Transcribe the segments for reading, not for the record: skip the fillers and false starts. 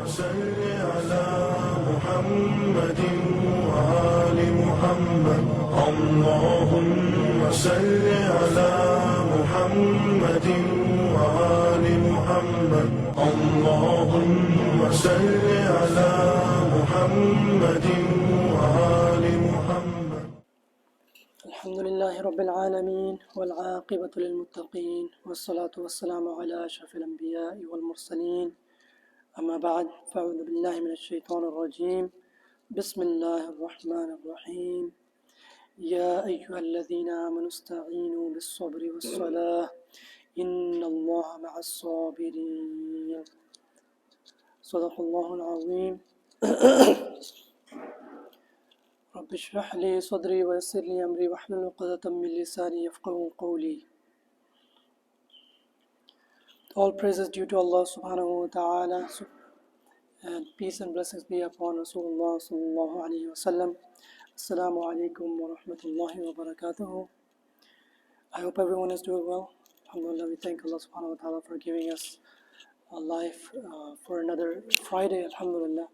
صل على محمد وآل محمد اللهم صل على محمد وآل محمد اللهم صل على محمد وآل محمد. الحمد لله رب العالمين والعاقبة للمتقين والصلاة والسلام على أشرف الأنبياء والمرسلين. أما بعد، فأعوذ بالله من الشيطان الرجيم. بسم الله الرحمن الرحيم. يا أيها الذين آمنوا استعينوا بالصبر والصلاة إن الله مع الصابرين. صدق الله العظيم. رب اشرح لي صدري ويسر لي أمري واحلل عقدة من لساني يفقهوا قولي. All praises due to Allah subhanahu wa ta'ala, and peace and blessings be upon Rasulullah sallallahu alayhi wa sallam. Assalamu alaikum wa rahmatullahi wa barakatuhu. I hope everyone is doing well. Alhamdulillah, we thank Allah subhanahu wa ta'ala for giving us a life for another Friday. Alhamdulillah,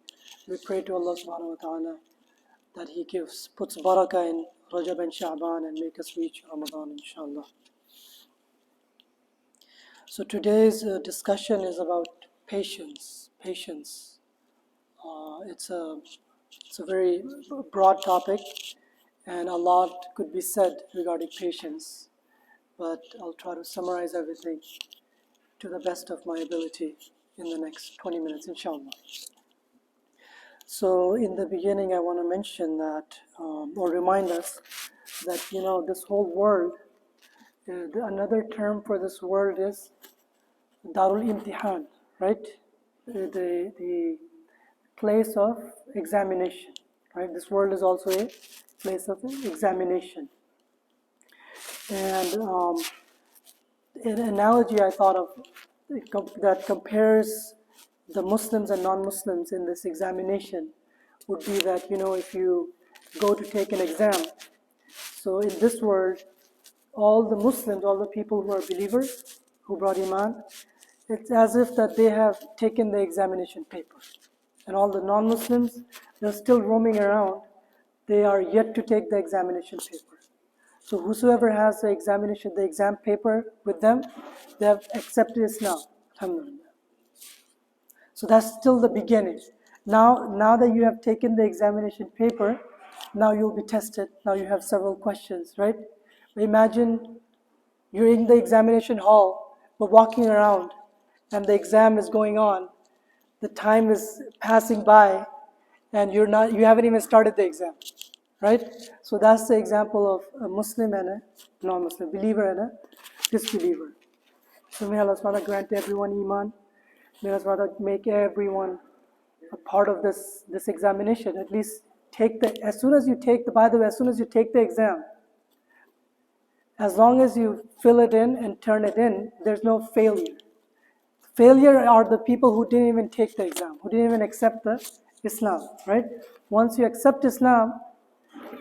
we pray to Allah subhanahu wa ta'ala that He puts barakah in Rajab and Sha'ban and make us reach Ramadan, inshallah. So today's discussion is about patience. Patience. It's a very broad topic, and a lot could be said regarding patience. But I'll try to summarize everything to the best of my ability in the next 20 minutes, inshallah. So in the beginning, I want to mention that, or remind us that, this whole world, another term for this world is Darul Imtihan, right? The place of examination, right? This world is also a place of examination. And an analogy I thought of that compares the Muslims and non-Muslims in this examination would be that, if you go to take an exam, so in this world, all the Muslims, all the people who are believers, who brought Iman, it's as if that they have taken the examination paper. And all the non-Muslims, they're still roaming around. They are yet to take the examination paper. So whosoever has the exam paper with them, they have accepted Islam. Alhamdulillah. So that's still the beginning. Now that you have taken the examination paper, now you'll be tested. Now you have several questions, right? Imagine you're in the examination hall, but walking around, and the exam is going on. The time is passing by, and you haven't even started the exam, right? So that's the example of a Muslim and a non-Muslim, believer and a disbeliever. So may Allah SWT grant everyone Iman. May Allah SWT make everyone a part of this examination. At least as soon as you take the exam, as long as you fill it in and turn it in, there's no failure. Failure are the people who didn't even take the exam, who didn't even accept the Islam, right? Once you accept Islam,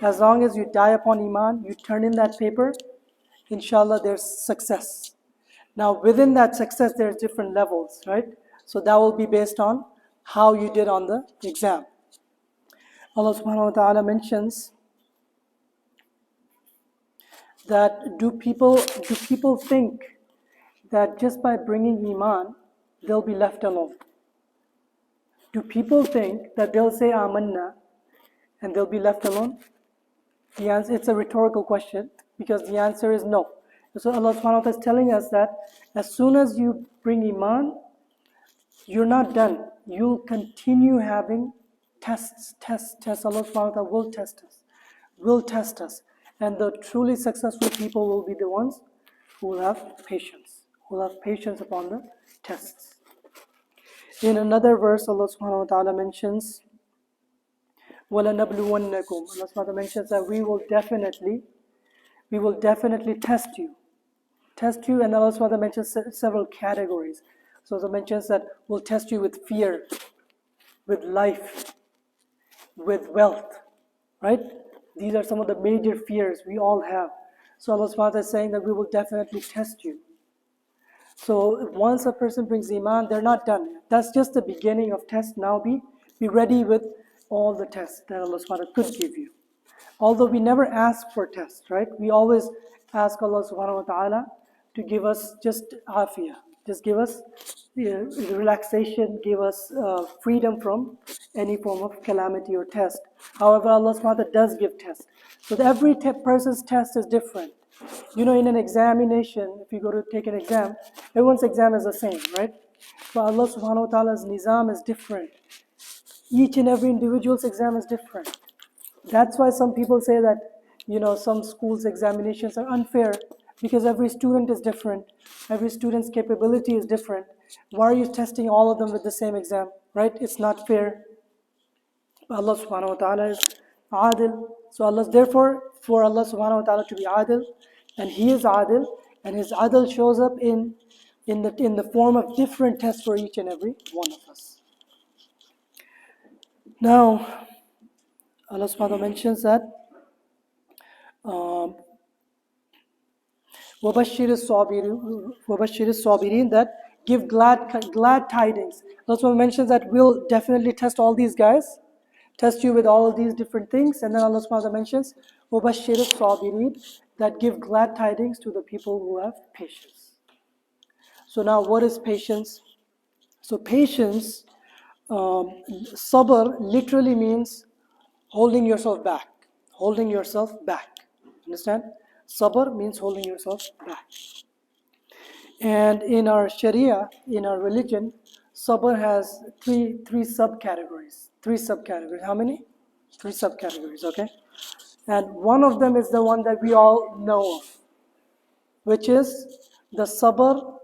as long as you die upon Iman, you turn in that paper, inshallah there's success. Now within that success there's different levels, right? So that will be based on how you did on the exam. Allah subhanahu wa ta'ala mentions that do people think that just by bringing Iman, they'll be left alone? Do people think that they'll say Amanna and they'll be left alone? The answer, it's a rhetorical question, because the answer is no. So Allah subhanahu wa ta'ala is telling us that as soon as you bring Iman, you're not done. You'll continue having tests. Allah subhanahu wa ta'ala will test us. And the truly successful people will be the ones who will have patience. Who will have patience upon the tests. In another verse, Allah subhanahu wa ta'ala mentions, وَلَنَبْلُوَنَّكُمْ. Allah subhanahu wa ta'ala mentions that we will definitely test you. And Allah subhanahu wa ta'ala mentions several categories. So Allah mentions that we'll test you with fear, with life, with wealth, right? These are some of the major fears we all have. So Allah subhanahu wa ta'ala is saying that we will definitely test you. So once a person brings Iman, they're not done yet. That's just the beginning of test. Now be ready with all the tests that Allah subhanahu wa ta'ala could give you. Although we never ask for tests, right? We always ask Allah subhanahu wa ta'ala to give us just afiyah, just give us relaxation, give us freedom from any form of calamity or test. However, Allah subhanahu wa ta'ala does give tests. So every person's test is different. You know, in an examination, if you go to take an exam, everyone's exam is the same, right? But Allah subhanahu wa ta'ala's nizam is different. Each and every individual's exam is different. That's why some people say that, you know, some schools' examinations are unfair because every student is different. Every student's capability is different. Why are you testing all of them with the same exam, right? It's not fair. Allah subhanahu wa ta'ala is adil. So therefore, for Allah subhanahu wa ta'ala to be adil, and He is adil, and His adil shows up in the form of different tests for each and every one of us. Now, Allah subhanahu wa ta'ala mentions that وَبَشِّرِ الصَّابِرِينَ, that give glad tidings. That's what mentions that we'll definitely test all these guys, test you with all of these different things, and then Allah subhanahu wa ta'ala mentions وَبَشِّرِ الصَّابِرِينَ, that give glad tidings to the people who have patience. So now what is patience? So patience, sabr literally means holding yourself back. Holding yourself back. Understand? Sabr means holding yourself back. And in our Sharia, in our religion, sabr has three subcategories. Three subcategories. How many? Three subcategories, okay? And one of them is the one that we all know of, which is the sabr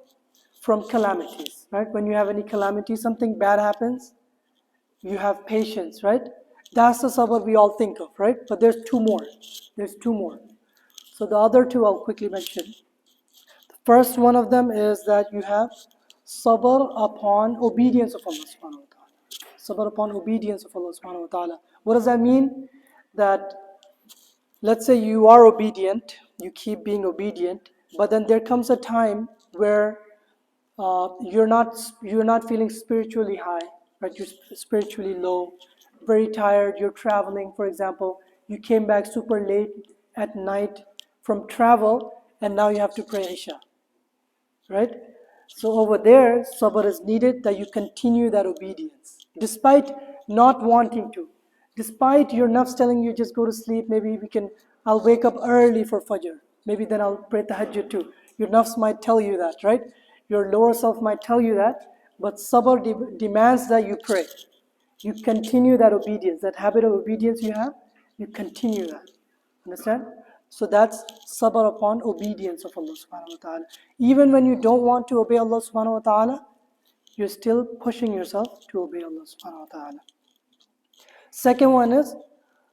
from calamities, right? When you have any calamity, something bad happens, you have patience, right? That's the sabr we all think of, right? But there's two more. There's two more. So the other two I'll quickly mention. The first one of them is that you have sabr upon obedience of Allah subhanahu wa ta'ala. Sabr upon obedience of Allah subhanahu wa ta'ala. What does that mean? That let's say you are obedient, you keep being obedient, but then there comes a time where you're not feeling spiritually high, right? You're spiritually low, very tired. You're traveling, for example. You came back super late at night from travel, and now you have to pray Isha, right? So over there, sabr is needed, that you continue that obedience despite not wanting to, despite your nafs telling you just go to sleep. Maybe I'll wake up early for Fajr. Maybe then I'll pray Tahajjud too. Your nafs might tell you that, right? Your lower self might tell you that, but sabr demands that you pray. You continue that obedience, that habit of obedience you have, you continue that. Understand? So that's sabr upon obedience of Allah subhanahu wa ta'ala. Even when you don't want to obey Allah subhanahu wa ta'ala, you're still pushing yourself to obey Allah subhanahu wa ta'ala. Second one is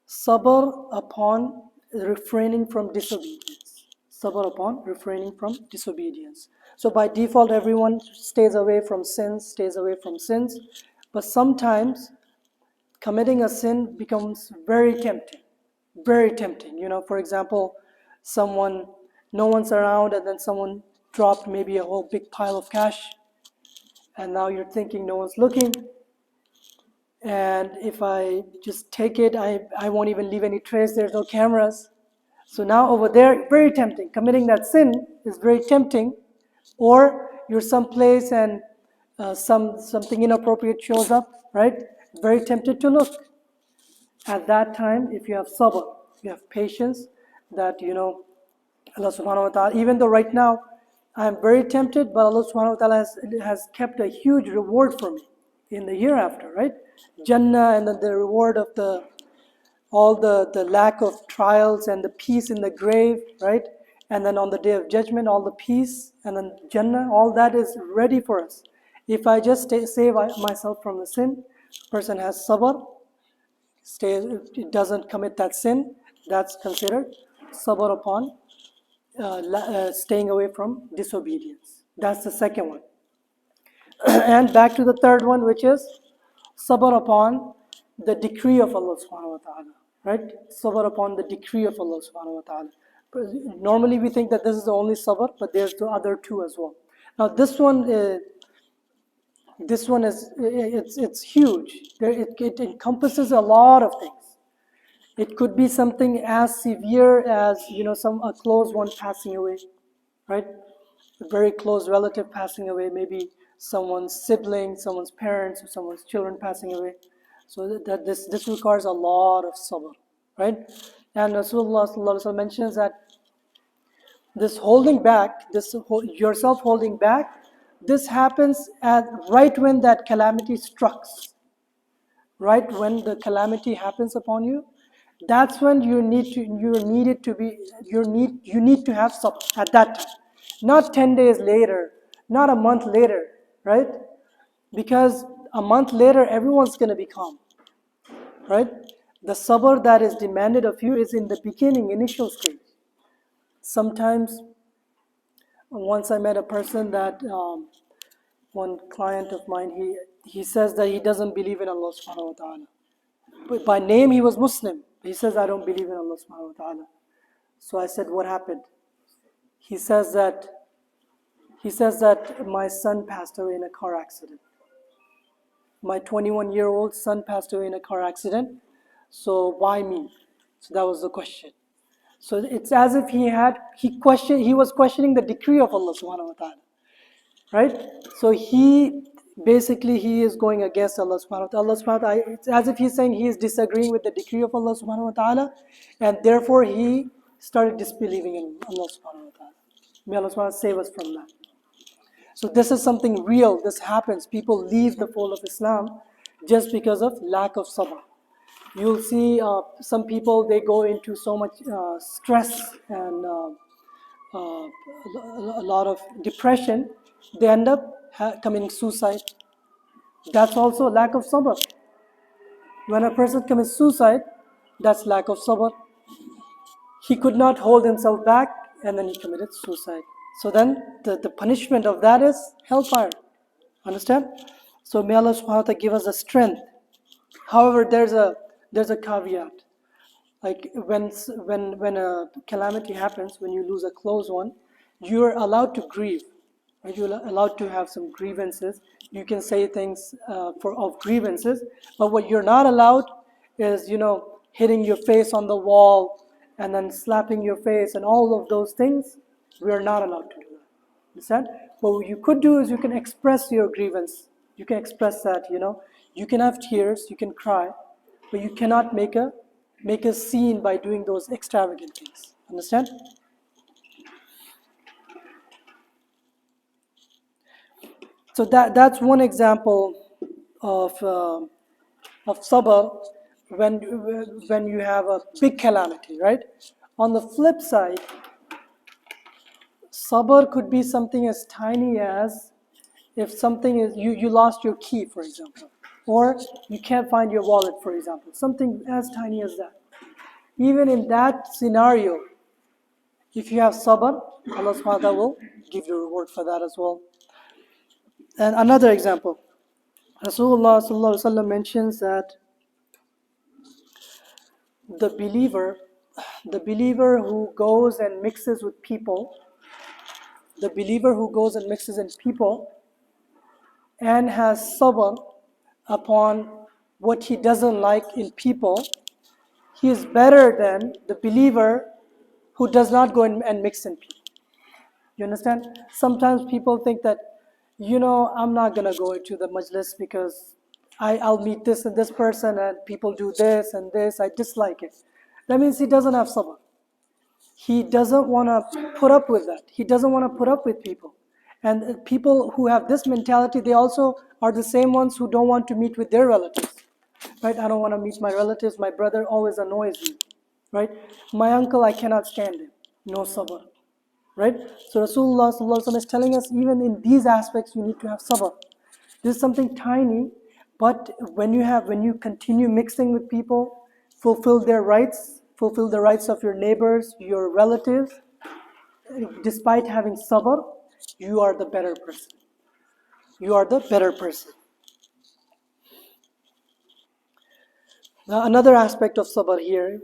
sabr upon refraining from disobedience. Sabr upon refraining from disobedience. So by default, everyone stays away from sins, but sometimes committing a sin becomes very tempting. Very tempting. You know, for example, no one's around, and then someone dropped maybe a whole big pile of cash, and now you're thinking no one's looking, and if I just take it, I won't even leave any trace, there's no cameras. So now over there, very tempting. Committing that sin is very tempting. Or you're someplace and something inappropriate shows up, right? Very tempted to look. At that time, if you have sabr, you have patience, that, you know, Allah subhanahu wa ta'ala, even though right now I am very tempted, but Allah subhanahu wa ta'ala has kept a huge reward for me in the hereafter, right? Jannah, and then the reward of all the lack of trials and the peace in the grave, right? And then on the day of judgment, all the peace, and then Jannah, all that is ready for us. If I just save myself from the sin, person has sabr, it doesn't commit that sin, that's considered sabr upon staying away from disobedience. That's the second one. And back to the third one, which is sabr upon the decree of Allah subhanahu wa ta'ala, right? Sabr upon the decree of Allah subhanahu wa ta'ala. Normally we think that this is the only sabr, but there's the other two as well. Now this one is it's huge. It encompasses a lot of things. It could be something as severe as a close one passing away, right? A very close relative passing away, maybe someone's sibling, someone's parents, or someone's children passing away. So that this requires a lot of sabr, right? And Rasulullah sallallahu alaihi wasallam mentions that this holding back, yourself holding back, this happens at right when that calamity strikes, right when the calamity happens upon you. That's when you need to have sabr at that time, not 10 days later, not a month later, right? Because a month later everyone's going to be calm, right? The sabr that is demanded of you is in the beginning, initial stage. Sometimes, once I met a person that one client of mine, he says that he doesn't believe in Allah subhanahu wa ta'ala. But by name he was Muslim. He says, I don't believe in Allah subhanahu wa ta'ala. So I said, what happened? He says that my son passed away in a car accident. My 21-year-old son passed away in a car accident. So why me? So that was the question. So it's as if he was questioning the decree of Allah subhanahu wa ta'ala. Right? So he is going against Allah subhanahu wa ta'ala. It's as if he's saying he is disagreeing with the decree of Allah subhanahu wa ta'ala, and therefore he started disbelieving in Allah subhanahu wa ta'ala. May Allah subhanahu wa ta'ala save us from that. So this is something real. This happens. People leave the fold of Islam just because of lack of sabr. You'll see some people, they go into so much stress and a lot of depression, they end up committing suicide. That's also lack of sabr. When a person commits suicide, that's lack of sabr. He could not hold himself back and then he committed suicide. So then the punishment of that is hellfire. Understand? So may Allah subhanahu wa ta'ala give us the strength. However, there's a caveat. Like when a calamity happens, when you lose a close one, you're allowed to grieve. Right? You're allowed to have some grievances. You can say things of grievances, but what you're not allowed is hitting your face on the wall and then slapping your face and all of those things. We are not allowed to do that. Understand? But what you could do is you can express your grievance. You can express that. You can have tears. You can cry, but you cannot make a scene by doing those extravagant things. Understand? So that's one example of sabr when you have a big calamity, right? On the flip side, sabr could be something as tiny as if something is you lost your key, for example, or you can't find your wallet, for example, something as tiny as that. Even in that scenario, if you have sabr, Allah subhanahu wa ta'ala will give you a reward for that as well. And another example, Rasulullah sallallahu alaihi wasallam mentions that the believer who goes and mixes with people, the believer who goes and mixes in people and has sabr upon what he doesn't like in people, he is better than the believer who does not go and mix in people. You understand? Sometimes people think that, I'm not going to go into the majlis because I'll meet this and this person and people do this and this. I dislike it. That means he doesn't have sabr. He doesn't want to put up with that. He doesn't want to put up with people. And people who have this mentality, they also are the same ones who don't want to meet with their relatives. Right? I don't want to meet my relatives. My brother always annoys me. Right? My uncle, I cannot stand him. No sabr. Right? So Rasulullah sallallahu alaihi wasallam is telling us even in these aspects you need to have sabr. This is something tiny, but when you continue mixing with people, fulfill the rights of your neighbors, your relatives, despite having sabr, you are the better person. You are the better person. Now, another aspect of sabr here,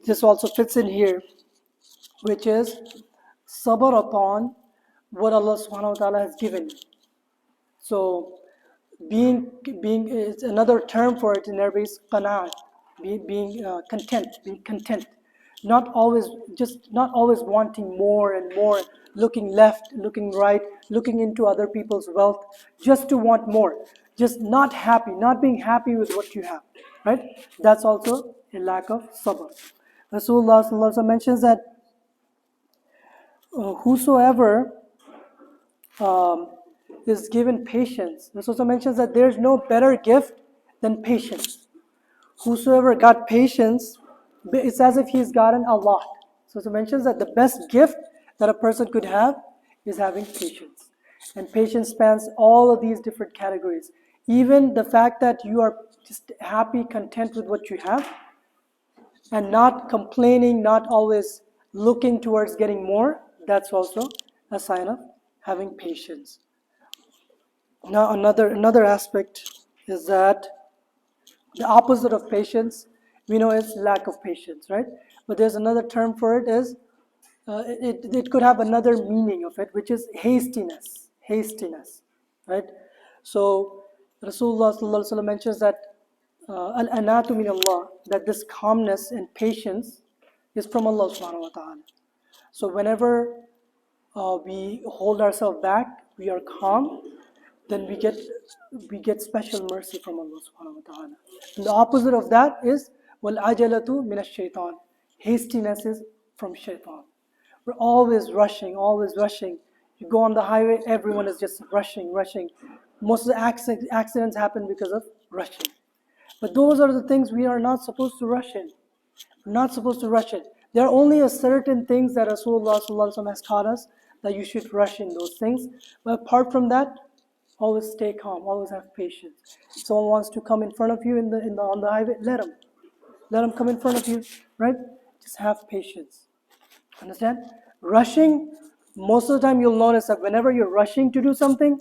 this also fits in here, which is sabr upon what Allah subhanahu wa ta'ala has given you. So being is another term for it in Arabic is qanaat, being content, being content, not always wanting more and more, looking left, looking right, looking into other people's wealth just to want more, just not happy, not being happy with what you have, right? That's also a lack of sabr. Rasulullah sallallahu alaihi wasallam mentions that whosoever is given patience. This also mentions that there's no better gift than patience. Whosoever got patience, it's as if he's gotten a lot. So it mentions that the best gift that a person could have is having patience. And patience spans all of these different categories. Even the fact that you are just happy, content with what you have, and not complaining, not always looking towards getting more, that's also a sign of having patience. Now another aspect is that the opposite of patience, we know, is lack of patience, right? But there's another term for it, is it could have another meaning of it, which is hastiness, right? So Rasulullah sallallahu alaihi wasallam mentions that al-anatu min Allah, that this calmness and patience is from Allah subhanahu wa ta'ala. So whenever we hold ourselves back, we are calm, then we get special mercy from Allah subhanahu wa ta'ala. And the opposite of that is wal ajalatu min ash-shaytan. Hastiness is from shaitan. We're always rushing, always rushing. You go on the highway, everyone is just rushing. Most of the accidents happen because of rushing. But those are the things we are not supposed to rush in. We're not supposed to rush it. There are only a certain things that Rasulullah sallallahu alaihi wasallam has taught us that you should rush in those things. But apart from that, always stay calm. Always have patience. If someone wants to come in front of you on the highway, let them come in front of you, right? Just have patience. Understand? Rushing, most of the time you'll notice that whenever you're rushing to do something,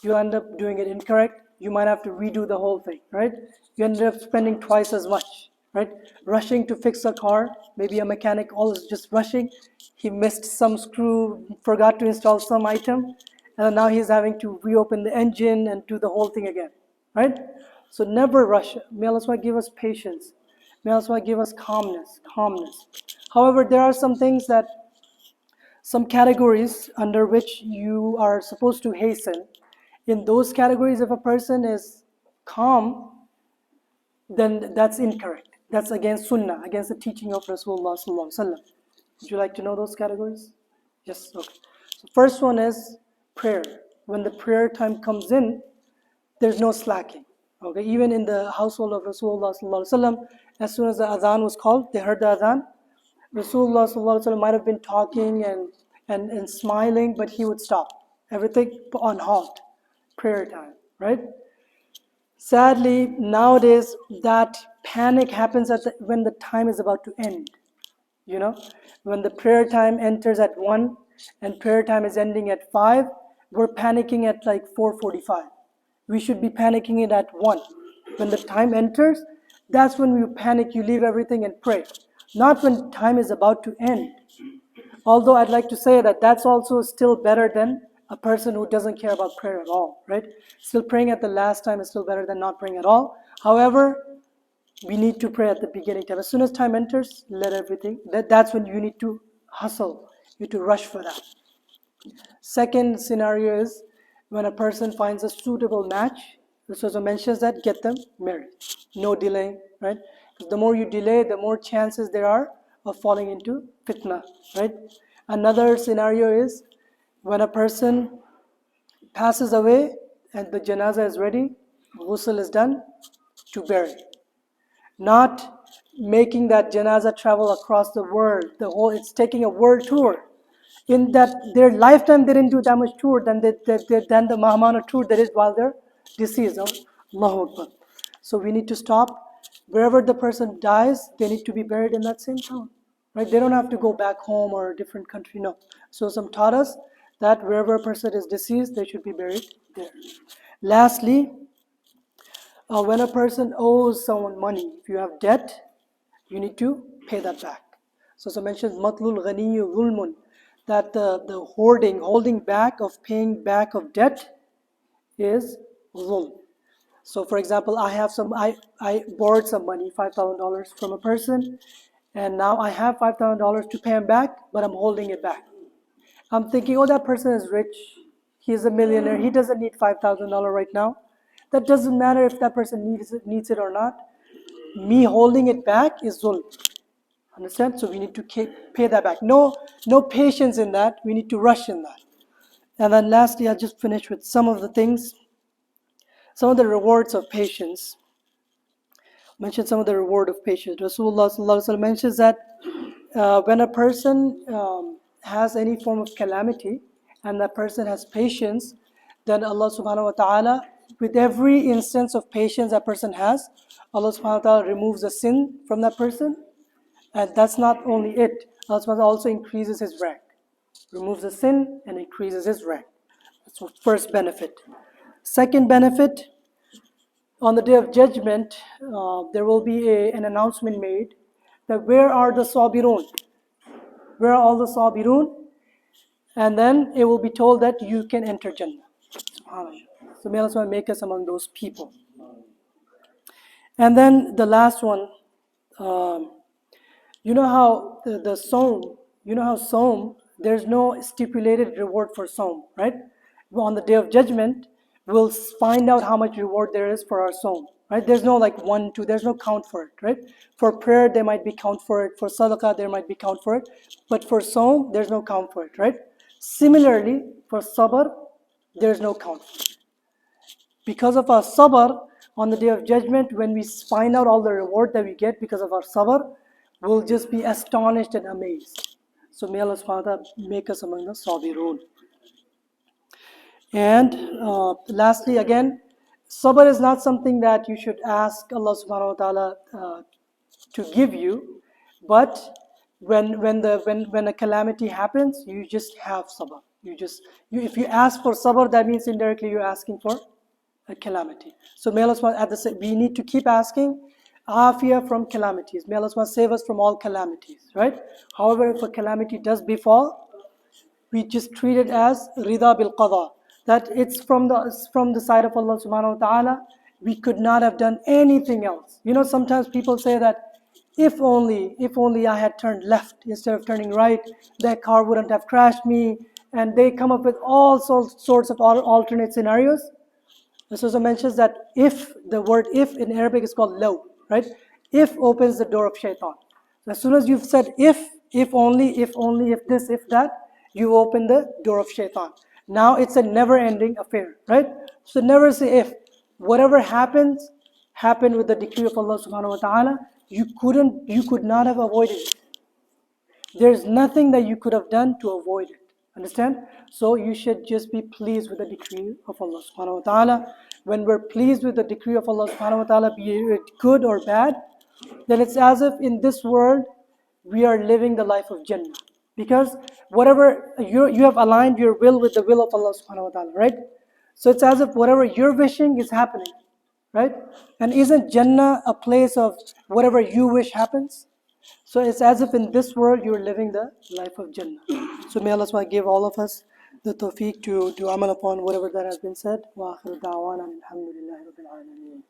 you'll end up doing it incorrect. You might have to redo the whole thing, right? You end up spending twice as much, right? Rushing to fix a car, maybe a mechanic always just rushing. He missed some screw, forgot to install some item, and now he's having to reopen the engine and do the whole thing again, right? So never rush. May Allah give us patience. May Allah give us calmness. However, there are some categories under which you are supposed to hasten. In those categories, if a person is calm, then that's incorrect. That's against sunnah, against the teaching of Rasulullah sallallahu alaihi wasallam. Would you like to know those categories? Yes, okay. So first one is prayer. When the prayer time comes in, there's no slacking. Okay, even in the household of Rasulullah sallallahu alaihi wasallam, as soon as the adhan was called, they heard the adhan. Rasulullah sallallahu alaihi wasallam might have been talking and smiling, but he would stop. Everything on halt. Prayer time, right? Sadly, nowadays that panic happens when the time is about to end. You know, when the prayer time enters at 1 and prayer time is ending at 5, we're panicking at like 4:45. We should be panicking it at 1. When the time enters, that's when you panic, you leave everything and pray. Not when time is about to end. Although I'd like to say that that's also still better than a person who doesn't care about prayer at all, right? Still praying at the last time is still better than not praying at all. However, we need to pray at the beginning time. As soon as time enters, let everything. That's when you need to hustle. You need to rush for that. Second scenario is when a person finds a suitable match. This also mentions that get them married. No delaying, right? Because the more you delay, the more chances there are of falling into fitna, right? Another scenario is when a person passes away and the janazah is ready, ghusl is done, to bury. Not making that janazah travel across the world. It's taking a world tour. In that their lifetime they didn't do that much tour than the Mahamana tour that is while they're deceased. Allahu Akbar. So we need to stop. Wherever the person dies, they need to be buried in that same town. Right? They don't have to go back home or a different country. No. So some taught us that wherever a person is deceased, they should be buried there. Lastly, when a person owes someone money, if you have debt, you need to pay that back. So mentions matlul ghaniyu zulmun. that the holding back of paying back of debt is zulm. So for example, I borrowed some money, $5,000 from a person, and now I have $5,000 to pay him back, but I'm holding it back. I'm thinking, oh, that person is rich, he's a millionaire, he doesn't need $5,000 right now. That doesn't matter if that person needs it or not. Me holding it back is zulm. Understand? So we need to pay that back. No patience in that. We need to rush in that. And then lastly, I'll just finish with some of the things, some of the rewards of patience. Mention some of the reward of patience. Rasulullah sallallahu alaihi wasallam mentions that when a person has any form of calamity and that person has patience, then Allah subhanahu wa ta'ala, with every instance of patience that person has, Allah subhanahu wa ta'ala removes the sin from that person. And that's not only it, Allah subhanahu wa ta'ala also increases his rank. Removes the sin and increases his rank. That's the first benefit. Second benefit, on the day of judgment, there will be an announcement made that where are the sabirun? Where are all the sabirun? And then it will be told that you can enter Jannah. So may Allah make us among those people. And then the last one, you know how the Sawm, Sawm, there's no stipulated reward for Sawm, right? On the day of judgment, we'll find out how much reward there is for our Sawm, right? There's no like 1, 2, there's no count for it, right? For prayer, there might be count for it. For sadaqah, there might be count for it. But for Sawm, there's no count for it, right? Similarly, for sabr, there's no count for it. Because of our sabr, on the day of judgment, when we find out all the reward that we get because of our sabr, we'll just be astonished and amazed. So may Allah subhanahu wa ta'ala make us among the sabirun. And lastly, again, sabr is not something that you should ask Allah subhanahu wa ta'ala to give you, but when a calamity happens, you just have sabr. If you ask for sabr, that means indirectly you're asking for a calamity. So may Allah we need to keep asking afiyah from calamities. May Allah save us from all calamities, right? However, if a calamity does befall, we just treat it as rida bil qada, that it's from the side of Allah subhanahu wa ta'ala. We could not have done anything else. Sometimes people say that if only I had turned left instead of turning right, that car wouldn't have crashed me, and they come up with all sorts of alternate scenarios. Rasulullah mentions that the word if in Arabic is called law, right? If opens the door of shaitan. So as soon as you've said if only, if this, if that, you open the door of shaitan. Now it's a never-ending affair, right? So never say if. Whatever happens, happened with the decree of Allah subhanahu wa ta'ala. You could not have avoided it. There's nothing that you could have done to avoid it. Understand? So you should just be pleased with the decree of Allah subhanahu wa ta'ala. When we're pleased with the decree of Allah subhanahu wa ta'ala, be it good or bad, then it's as if in this world we are living the life of Jannah. Because whatever you have aligned your will with the will of Allah subhanahu wa ta'ala, right? So it's as if whatever you're wishing is happening, right? And isn't Jannah a place of whatever you wish happens? So it's as if in this world you're living the life of Jannah. So may Allah SWT give all of us the tawfiq to amal upon whatever that has been said. Wa akhiru da'wana alhamdulillahi rabbil alameen.